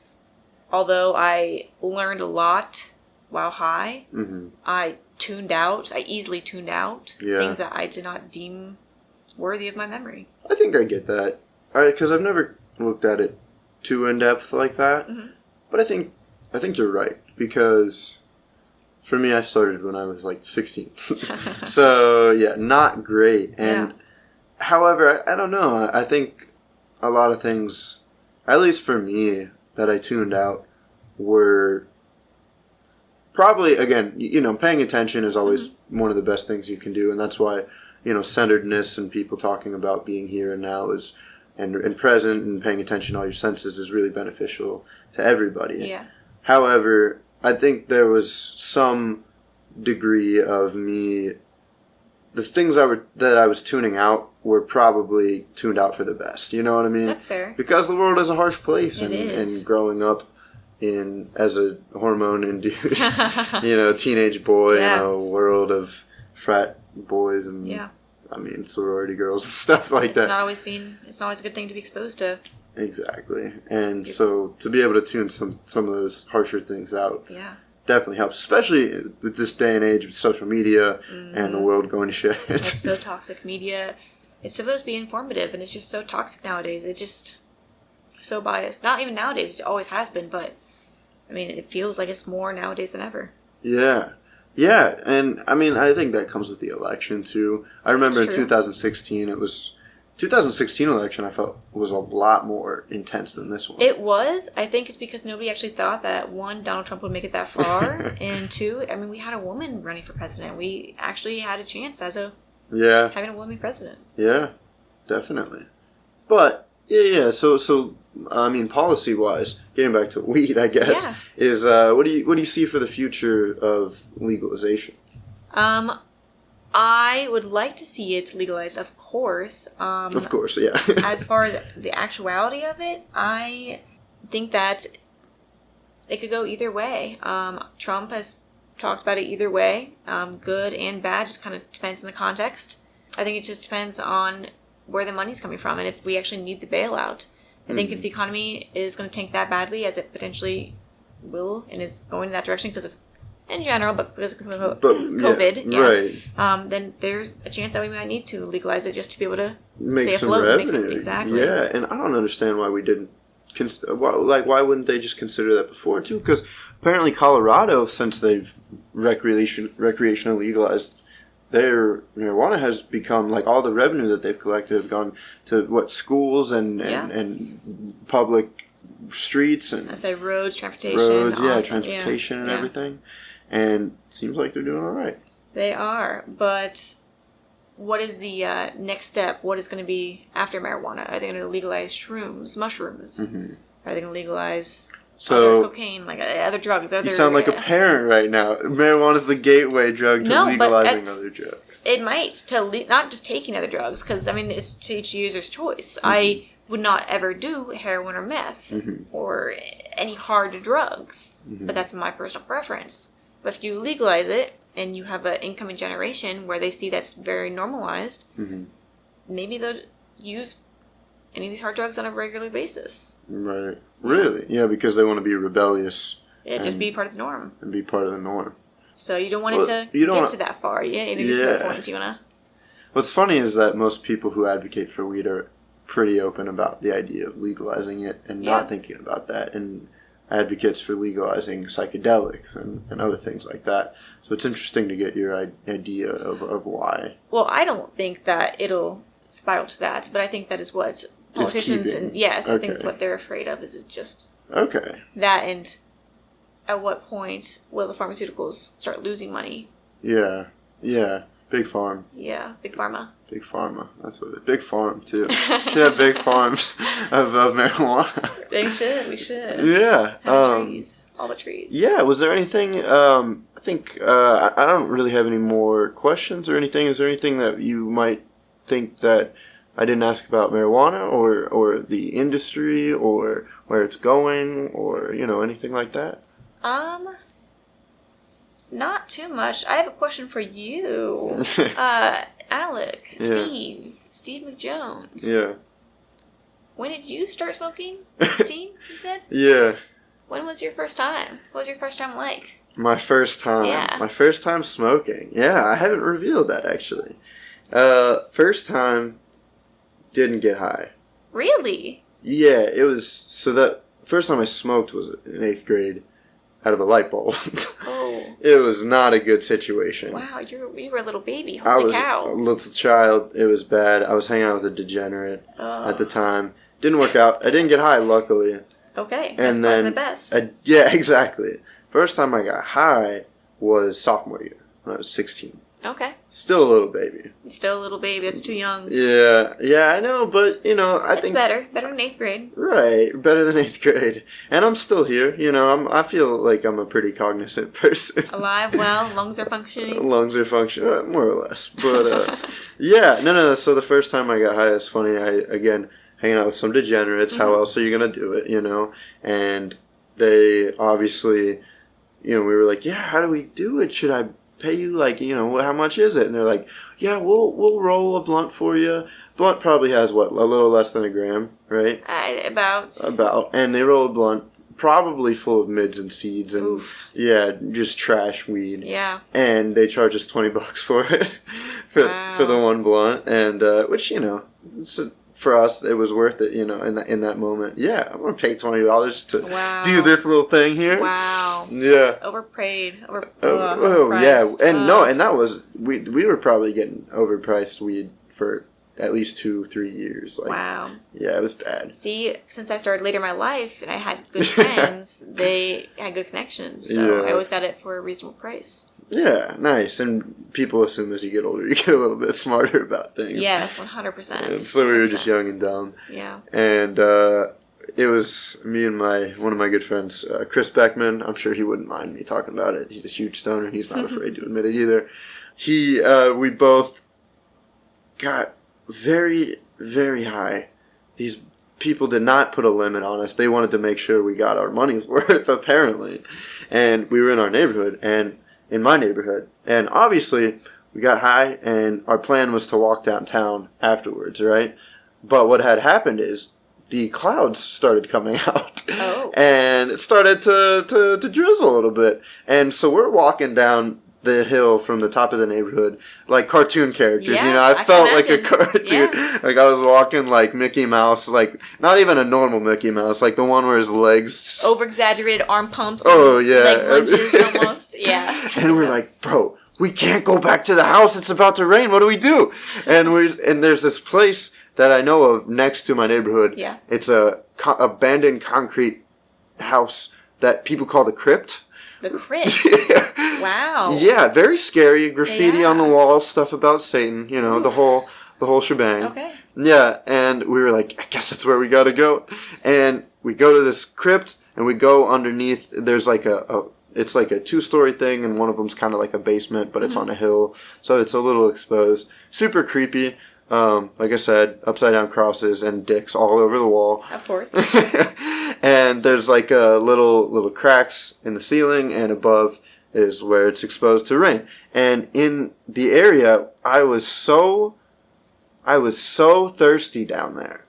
although I learned a lot while high, I easily tuned out things that I did not deem worthy of my memory. I think I get that. Because I've never looked at it too in-depth like that. But I think you're right. Because... for me, I started when I was like 16. So, yeah, not great. And, however, I don't know. I think a lot of things, at least for me, that I tuned out were probably, again, paying attention is always one of the best things you can do. And that's why, centeredness and people talking about being here and now and present and paying attention to all your senses is really beneficial to everybody. Yeah. However... I think there was some degree of me. The things that I was tuning out were probably tuned out for the best. You know what I mean? That's fair. Because the world is a harsh place, It is. And growing up as a hormone-induced, teenage boy in a world of frat boys and sorority girls and stuff like that. It's not always a good thing to be exposed to. Exactly. And so to be able to tune some of those harsher things out definitely helps, especially with this day and age with social media and the world going to shit. It's so toxic. Media, it's supposed to be informative, and it's just so toxic nowadays. It's just so biased. Not even nowadays. It always has been, but I mean, it feels like it's more nowadays than ever. Yeah. Yeah. And I mean, I think that comes with the election too. I remember in 2016, 2016 election, I felt, was a lot more intense than this one. It was. I think it's because nobody actually thought that, one, Donald Trump would make it that far, and two, I mean, we had a woman running for president. We actually had a chance as having a woman president. Yeah, definitely. But, so I mean, policy-wise, getting back to weed, I guess, is what do you see for the future of legalization? I would like to see it legalized, of course. Of course, yeah. As far as the actuality of it, I think that it could go either way. Trump has talked about it either way, good and bad, just kind of depends on the context. I think it just depends on where the money's coming from and if we actually need the bailout. I think if the economy is going to tank that badly, as it potentially will and is going in that direction because of in general, but because of COVID, then there's a chance that we might need to legalize it just to be able to make stay some afloat. revenue. Exactly. Yeah, and I don't understand why we didn't. Why wouldn't they just consider that before too? Because apparently Colorado, since they've recreationally legalized, their marijuana has become like all the revenue that they've collected have gone to schools and public streets and I say roads, transportation, transportation and everything. And it seems like they're doing all right. They are, but what is the next step? What is going to be after marijuana? Are they going to legalize shrooms, mushrooms? Mm-hmm. Are they going to legalize other cocaine, like other drugs? You sound like a parent right now. Marijuana is the gateway drug to legalizing other drugs. It might, not just taking other drugs, because, I mean, it's to each user's choice. Mm-hmm. I would not ever do heroin or meth or any hard drugs, but that's my personal preference. But if you legalize it and you have an incoming generation where they see that's very normalized, maybe they'll use any of these hard drugs on a regular basis. Right. Really? Yeah, because they want to be rebellious. Yeah, just be part of the norm. And be part of the norm. So you don't want it to get to that far. Yeah, you get to that point. You want to... What's funny is that most people who advocate for weed are pretty open about the idea of legalizing it and not thinking about that, and advocates for legalizing psychedelics and other things like that. So it's interesting to get your idea of why. Well, I don't think that it'll spiral to that, but I think that is what politicians I think it's what they're afraid of, is it just that, and at what point will the pharmaceuticals start losing money? Yeah. Big farm. Yeah, big pharma. Big pharma. That's what it is. Big farm, too. Should have big farms of marijuana. They should. We should. Yeah. Trees. All the trees. Yeah. Was there anything... I think... I don't really have any more questions or anything. Is there anything that you might think that I didn't ask about marijuana or the industry or where it's going or, anything like that? Not too much. I have a question for you. Alec, Steve McJones. Yeah. When did you start smoking? 16, you said? Yeah. When was your first time? What was your first time like? My first time? Yeah. My first time smoking. Yeah, I haven't revealed that, actually. First time, didn't get high. Really? Yeah, it was... So that first time I smoked was in 8th grade out of a light bulb. Oh. It was not a good situation. Wow, you were a little baby. Holy cow. I was a little child. It was bad. I was hanging out with a degenerate at the time. Didn't work out. I didn't get high, luckily. Okay, that's one of the best. Yeah, exactly. First time I got high was sophomore year, when I was 16. Okay. Still a little baby. Still a little baby. That's too young. Yeah, I know, but, I think... It's better. Better than 8th grade. Right, better than 8th grade. And I'm still here, I feel like I'm a pretty cognizant person. Alive, well, lungs are functioning. Lungs are functioning, more or less. But, yeah, no, so the first time I got high, it's funny, again, hanging out with some degenerates, how else are you going to do it, And they obviously, we were like, yeah, how do we do it? Should I pay you, how much is it? And they're like, yeah, we'll roll a blunt for you. Blunt probably has, a little less than a gram, right? About. And they roll a blunt probably full of mids and seeds and, just trash weed. Yeah. And they charge us $20 for it, for the one blunt. And, which, for us, it was worth it, in that moment. Yeah, I'm going to pay $20 to do this little thing here. Wow. Yeah. Overpaid. Yeah. And that was, we were probably getting overpriced weed for at least 2-3 years. Wow. Yeah, it was bad. See, since I started later in my life and I had good friends, they had good connections. So I always got it for a reasonable price. Yeah, nice. And people assume as you get older, you get a little bit smarter about things. Yes, 100%. And so we were just young and dumb. Yeah. And it was me and one of my good friends, Chris Beckman. I'm sure he wouldn't mind me talking about it. He's a huge stoner. He's not afraid to admit it either. We both got very, very high. These people did not put a limit on us. They wanted to make sure we got our money's worth, apparently. And we were in our neighborhood, and in my neighborhood. And obviously, we got high, and our plan was to walk downtown afterwards, right? But what had happened is the clouds started coming out. Oh. And it started to drizzle a little bit. And so we're walking down the hill from the top of the neighborhood like cartoon characters. I felt like a cartoon. Yeah. Like I was walking like Mickey Mouse, like not even a normal Mickey Mouse, like the one where his legs over exaggerated arm pumps. Oh yeah, leg lunges almost. Yeah. And we're like, bro, we can't go back to the house. It's about to rain. What do we do? And there's this place that I know of next to my neighborhood. Yeah. It's a abandoned concrete house that people call the Crypt. The crypt. Wow. Yeah, very scary. Graffiti on the wall, stuff about Satan. You know, the whole shebang. Okay. Yeah, and we were like, I guess that's where we gotta go. And we go to this crypt, and we go underneath. There's like it's like a 2-story thing, and one of them's kind of like a basement, but it's on a hill, so it's a little exposed. Super creepy. Like I said, upside down crosses and dicks all over the wall. Of course. And there's like little cracks in the ceiling, and above is where it's exposed to rain. And in the area, I was so thirsty down there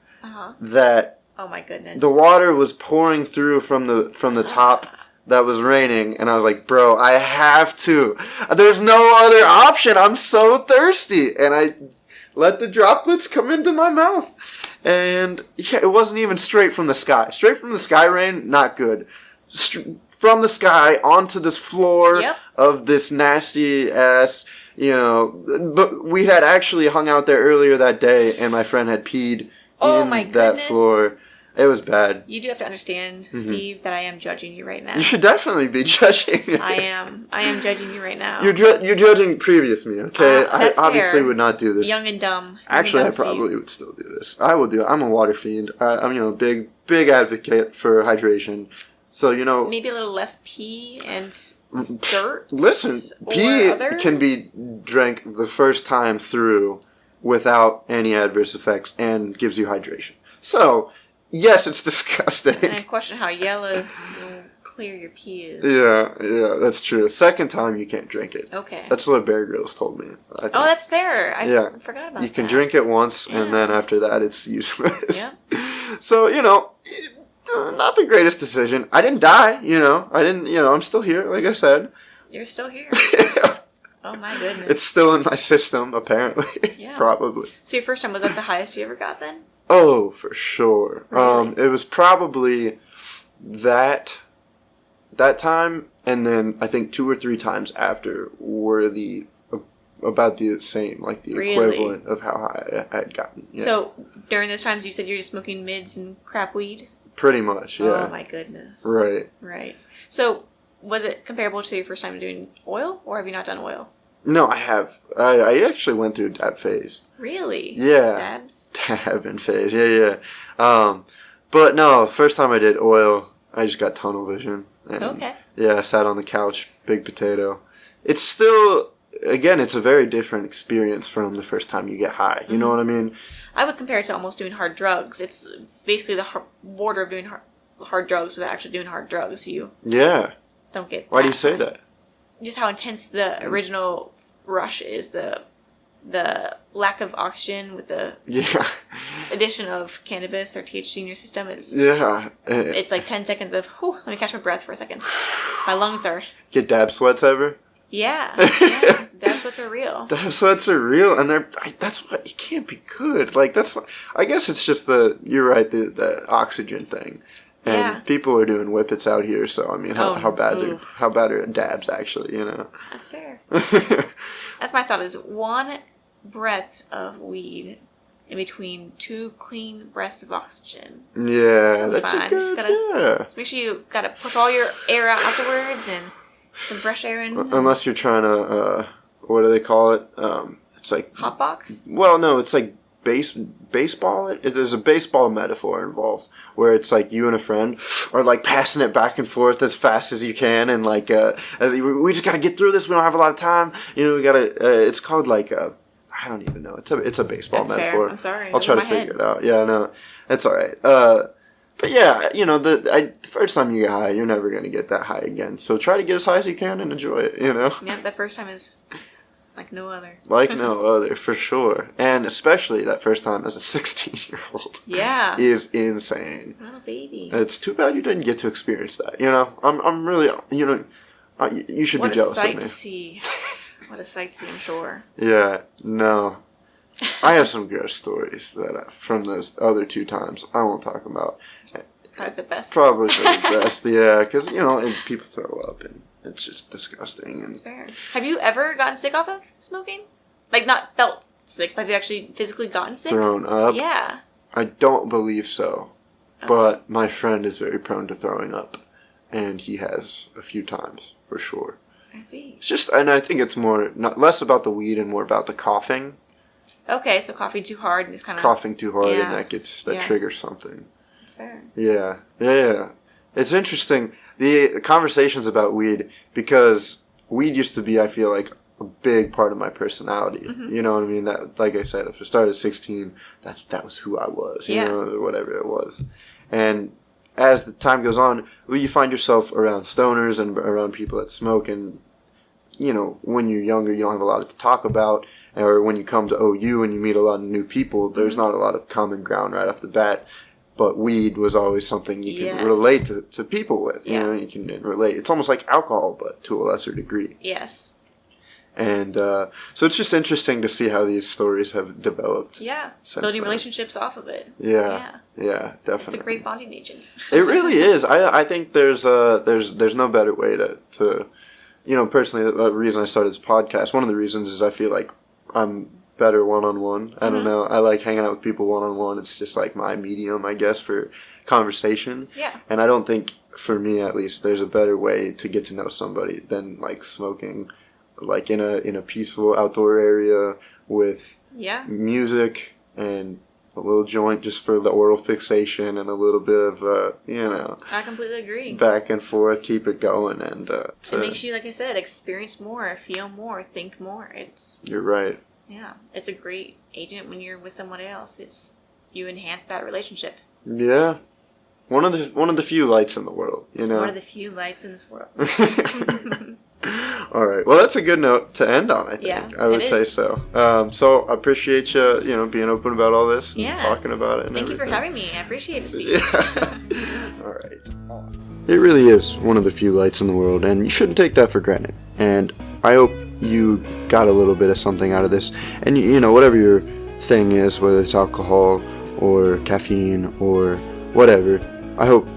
that oh my goodness, the water was pouring through from the top that was raining, and I was like, bro, I have to. There's no other option. I'm so thirsty, and I let the droplets come into my mouth. And yeah, it wasn't even straight from the sky. Straight from the sky rain, not good. From the sky onto this floor of this nasty ass, you know. But we had actually hung out there earlier that day, and my friend had peed in that floor. It was bad. You do have to understand, Steve, that I am judging you right now. You should definitely be judging me. I am judging you right now. You're judging previous me, okay? I obviously would not do this. Young and dumb. Actually, I probably would still do this. I will do it. I'm a water fiend. I'm, a big advocate for hydration. So, maybe a little less pee and dirt. Listen, pee can be drank the first time through without any adverse effects and gives you hydration. So, yes, it's disgusting. And I question how yellow clear your pee is. Yeah, that's true. Second time, you can't drink it. Okay. That's what Bear Grylls told me. Oh, that's fair. I forgot about that. You can drink it once, and then after that, it's useless. Yeah. So, not the greatest decision. I didn't die, I didn't, I'm still here, like I said. You're still here. Oh, my goodness. It's still in my system, apparently. Yeah. Probably. So your first time, was that the highest you ever got then? Oh, for sure. Really? It was probably that time, and then I think 2 or 3 times after were about the same, like the equivalent of how high I had gotten. Yeah. So during those times, you said you're just smoking mids and crap weed? Pretty much, yeah. Oh my goodness. Right. So was it comparable to your first time doing oil, or have you not done oil? No, I have. I actually went through a dab phase. Really? Yeah. Dabs? Dabbing phase, yeah. But no, first time I did oil, I just got tunnel vision. And, okay. Yeah, I sat on the couch, big potato. It's still, again, it's a very different experience from the first time you get high. You know what I mean? I would compare it to almost doing hard drugs. It's basically the border of doing hard drugs without actually doing hard drugs. You don't get. Why do you say that? Just how intense the original rush is. The lack of oxygen with the addition of cannabis or THC in your system. It's like 10 seconds of, whew, let me catch my breath for a second. My lungs are... Get dab sweats ever? Yeah. Dab sweats are real. Dab sweats are real, and that's what, it can't be good. Like, I guess it's just you're right, the oxygen thing. And people are doing whippets out here, so I mean, how bad are dabs actually? That's fair. That's my thought. Is one breath of weed in between 2 clean breaths of oxygen. Yeah, that's fine. a good. Just make sure you gotta push all your air out afterwards and some fresh air in. Unless you're trying to, what do they call it? It's like hotbox. Well, no, it's like baseball. There's a baseball metaphor involved where it's like you and a friend are like passing it back and forth as fast as you can, and like we just gotta get through this. We don't have a lot of time. We gotta. It's called like I don't even know. It's a baseball That's metaphor. Fair. I'm sorry. I'll try to figure it out. Yeah, no, it's all right. But yeah, the first time you get high, you're never gonna get that high again. So try to get as high as you can and enjoy it. Yeah, the first time is like no other. Like no other, for sure. And especially that first time as a 16-year-old. Yeah. Is insane. Little baby. It's too bad you didn't get to experience that. I'm really, you should be jealous of me. What a sight to see. What a sight to see, I'm sure. Yeah, no. I have some gross stories from those other 2 times I won't talk about. Probably the best. Probably for the best, yeah. Because, and people throw up and it's just disgusting. That's fair. Have you ever gotten sick off of smoking? Like, not felt sick, but have you actually physically gotten sick? Thrown up? Yeah. I don't believe so. Okay. But my friend is very prone to throwing up. and he has a few times for sure. I see. It's just, and I think it's less about the weed and more about the coughing. Okay, so coughing too hard and just kind of coughing too hard, yeah. and that triggers something. That's fair. Yeah. It's interesting, the conversations about weed, because weed used to be, I feel like, a big part of my personality. Mm-hmm. You know what I mean? That, like I said, if I started at 16, that was who I was. You know, or whatever it was. And as the time goes on, you find yourself around stoners and around people that smoke, and you know, when you're younger, you don't have a lot to talk about, or when you come to OU and you meet a lot of new people, there's not a lot of common ground right off the bat. But weed was always something you can relate to people with. You know, you can relate. It's almost like alcohol, but to a lesser degree. Yes. And so it's just interesting to see how these stories have developed. Yeah, building relationships off of it. Yeah, definitely. It's a great bonding agent. It really is. I think there's no better way to you know, personally, the reason I started this podcast, one of the reasons is I feel like I'm better one-on-one. I don't know. I like hanging out with people one-on-one. It's just like my medium, I guess, for conversation. Yeah. And I don't think, for me at least, there's a better way to get to know somebody than like smoking, like in a peaceful outdoor area with music and a little joint just for the oral fixation and a little bit of, you know. I completely agree. Back and forth, keep it going. And it makes you, like I said, experience more, feel more, think more. You're right. Yeah. It's a great agent when you're with someone else. You enhance that relationship. Yeah. One of the few lights in the world, you know. One of the few lights in this world. All right. Well, that's a good note to end on, I think. Yeah, I would say so. So I appreciate you, you know, being open about all this and talking about it and Thank everything. you for having me. I appreciate it, Steve. Yeah. All right. It really is one of the few lights in the world, and you shouldn't take that for granted. And I hope you got a little bit of something out of this. And, you know, whatever your thing is, whether it's alcohol or caffeine or whatever, I hope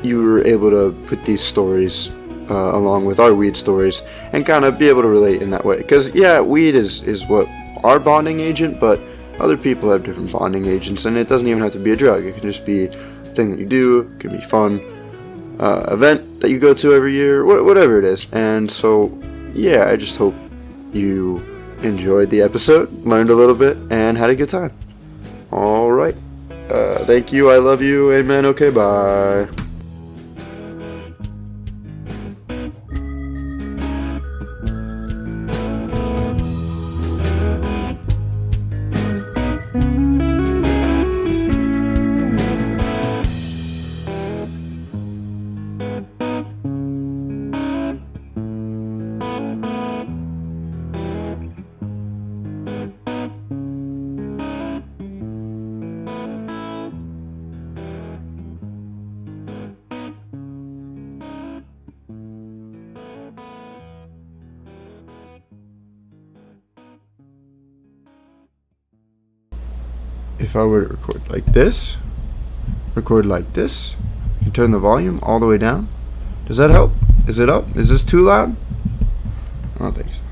you were able to put these stories along with our weed stories and kind of be able to relate in that way. Because, yeah, weed is what our bonding agent, but other people have different bonding agents, and it doesn't even have to be a drug. It can just be a thing that you do. It can be fun event that you go to every year, whatever it is. And so, yeah, I just hope you enjoyed the episode, learned a little bit, and had a good time. All right. Thank you. I love you. Amen. Okay, bye. If I were to record like this, you can turn the volume all the way down. Does that help? Is it up? Is this too loud? I don't think so.